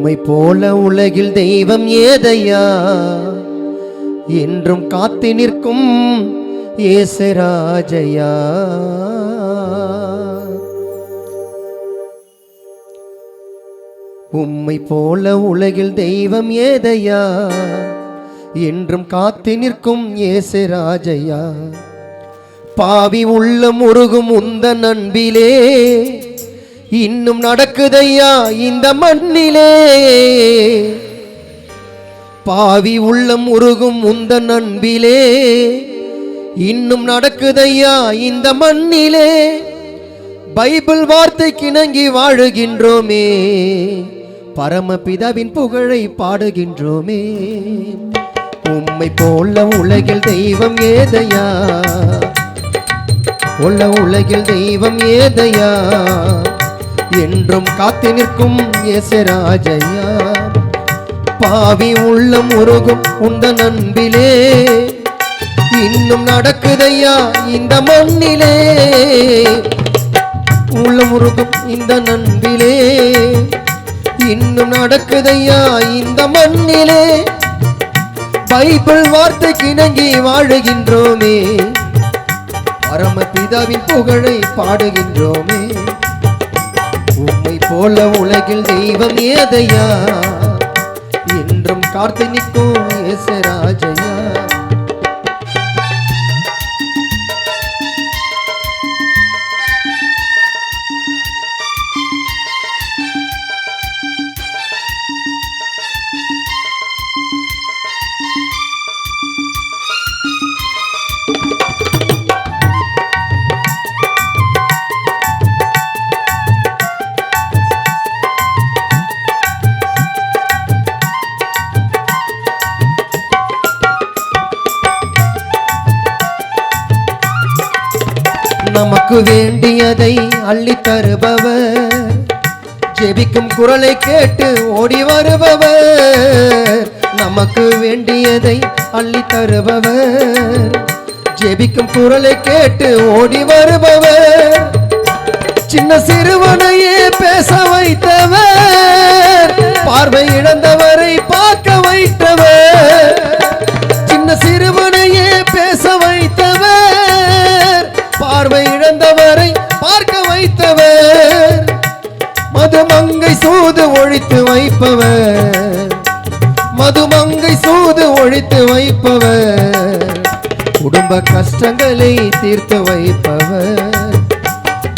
உம்மை போல உலகில் தெய்வம் ஏதையா, என்றும் காத்து நிற்கும் ஏசராஜையா. உம்மை போல உலகில் தெய்வம் ஏதையா, என்றும் காத்து நிற்கும் ஏசராஜையா. பாவி உள்ளம் உருகும் உந்தன் அன்பிலே இன்னும் நடக்குதையா இந்த மண்ணிலே. பாவி உள்ளம் உருகும் உந்தன் அன்பிலே இன்னும் நடக்குதையா இந்த மண்ணிலே. பைபிள் வார்த்தைக்கு இணங்கி வாழுகின்றோமே, பரமபிதாவின் புகழை பாடுகின்றோமே. உம்மை போல உலகில் தெய்வம் ஏதையா, உலகில் தெய்வம் ஏதையா, என்றும் காத்து நிற்கும் ஏசராஜையா. பாவி உள்ளம் உருகும் உந்தன் அன்பிலே இன்னும் நடக்குதையா இந்த மண்ணிலே. உள்ளம் உருகும் இந்த அன்பிலே இன்னும் நடக்குதையா இந்த மண்ணிலே. பைபிள் வார்த்தைக்கு இணங்கி வாழுகின்றோமே, பரமபிதாவின் புகழை பாடுகின்றோமே. உம்மை போல உலகில் தெய்வம் ஏதையா, என்றும் காத்து நிற்கும் ஏசராஜையா. நமக்கு வேண்டியதை அள்ளி தருபவர், ஜெபிக்கும் குரலை கேட்டு ஓடி வருபவர். நமக்கு வேண்டியதை அள்ளி தருபவர், ஜெபிக்கும் குரலை கேட்டு ஓடி வருபவர். சின்ன சிறுவனையே பேச வைத்தவர், பார்வை இழந்தவரை பார்க்க வைத்தவர். சின்ன சிறுவனையே பேச வைத்தவர், பார்வை இழந்தவரை பார்க்க வைத்தவர். மதுமங்கை சூது ஒழித்து வைப்பவர், மதுமங்கை சூது ஒழித்து வைப்பவர். குடும்ப கஷ்டங்களை தீர்த்து வைப்பவர்.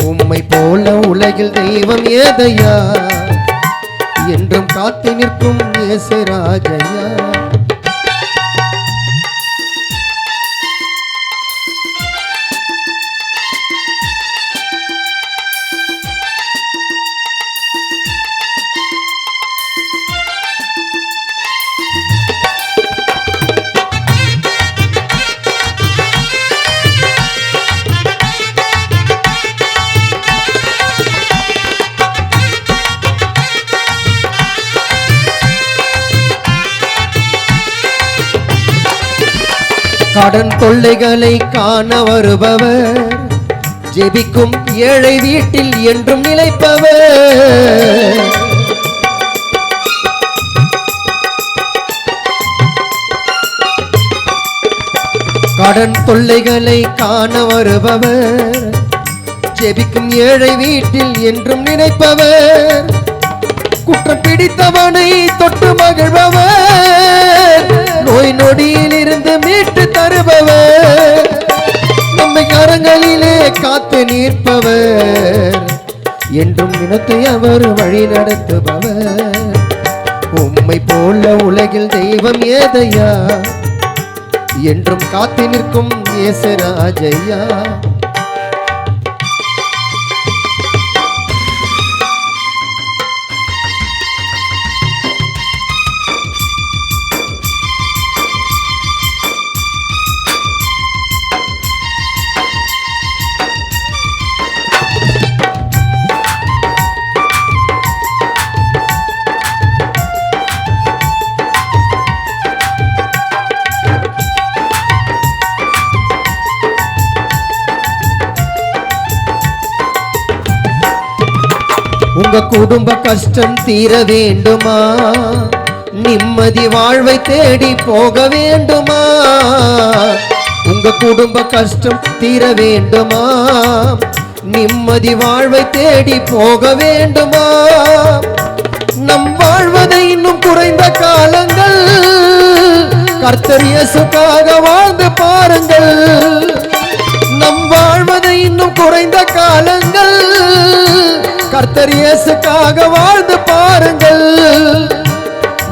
உம்மை போல உலகில் தெய்வம் ஏதையா, என்றும் காத்து நிற்கும் ஏசராஜையா. கடன் தொல்லைகளை காண வருபவர், ஜெபிக்கும் ஏழை வீட்டில் என்றும் நிலைப்பவர். கடன் தொல்லைகளை காண வருபவர், ஜெபிக்கும் ஏழை வீட்டில் என்றும் நினைப்பவர். குற்றம் பிடித்தவனை தொட்டு மகிழ்பவர், நோய் நொடியில் இருந்து மீட்டு தருபவர். நம்மை கரங்களிலே காத்து நிற்பவர், என்றும் இனத்தை அவர் வழி நடத்துபவர். உம்மை போல உலகில் தெய்வம் ஏதையா, என்றும் காத்து நிற்கும் ஏசராஜையா. உங்க குடும்ப கஷ்டம் தீர வேண்டுமா? நிம்மதி வாழ்வை தேடி போக வேண்டுமா? உங்க குடும்ப கஷ்டம் தீர வேண்டுமா? நிம்மதி வாழ்வை தேடி போக வேண்டுமா? நம் வாழ்வதை இன்னும் குறைந்த காலங்கள் கர்த்தர் இயேசுக்காக வாழ்ந்து பாருங்கள். நம் வாழ்வதை இன்னும் குறைந்த காலங்கள் கர்த்தர் இயேசுக்காக வாழ்ந்து பாருங்கள்.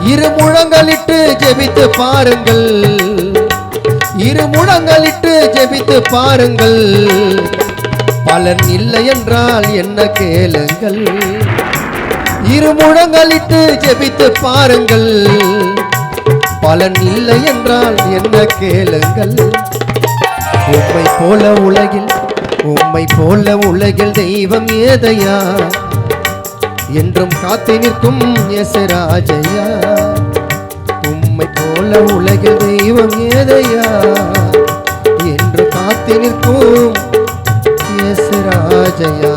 இரு முழங்களிட்டு ஜெபித்து பாருங்கள். இரு முழங்களிட்டு ஜெபித்து பாருங்கள். பலன் இல்லை என்றால் என்ன கேளுங்கள். இரு முழங்களிட்டு ஜெபித்து பாருங்கள். பலன் இல்லை என்றால் என்ன கேளுங்கள். உம்மை போல உலகில் தெய்வம் ஏதையா? என்றும் காத்து நிற்கும் இயேசுராஜையா. உம்மை போல உலகில் தெய்வம் ஏதையா? என்று காத்து நிற்கும் இயேசுராஜையா.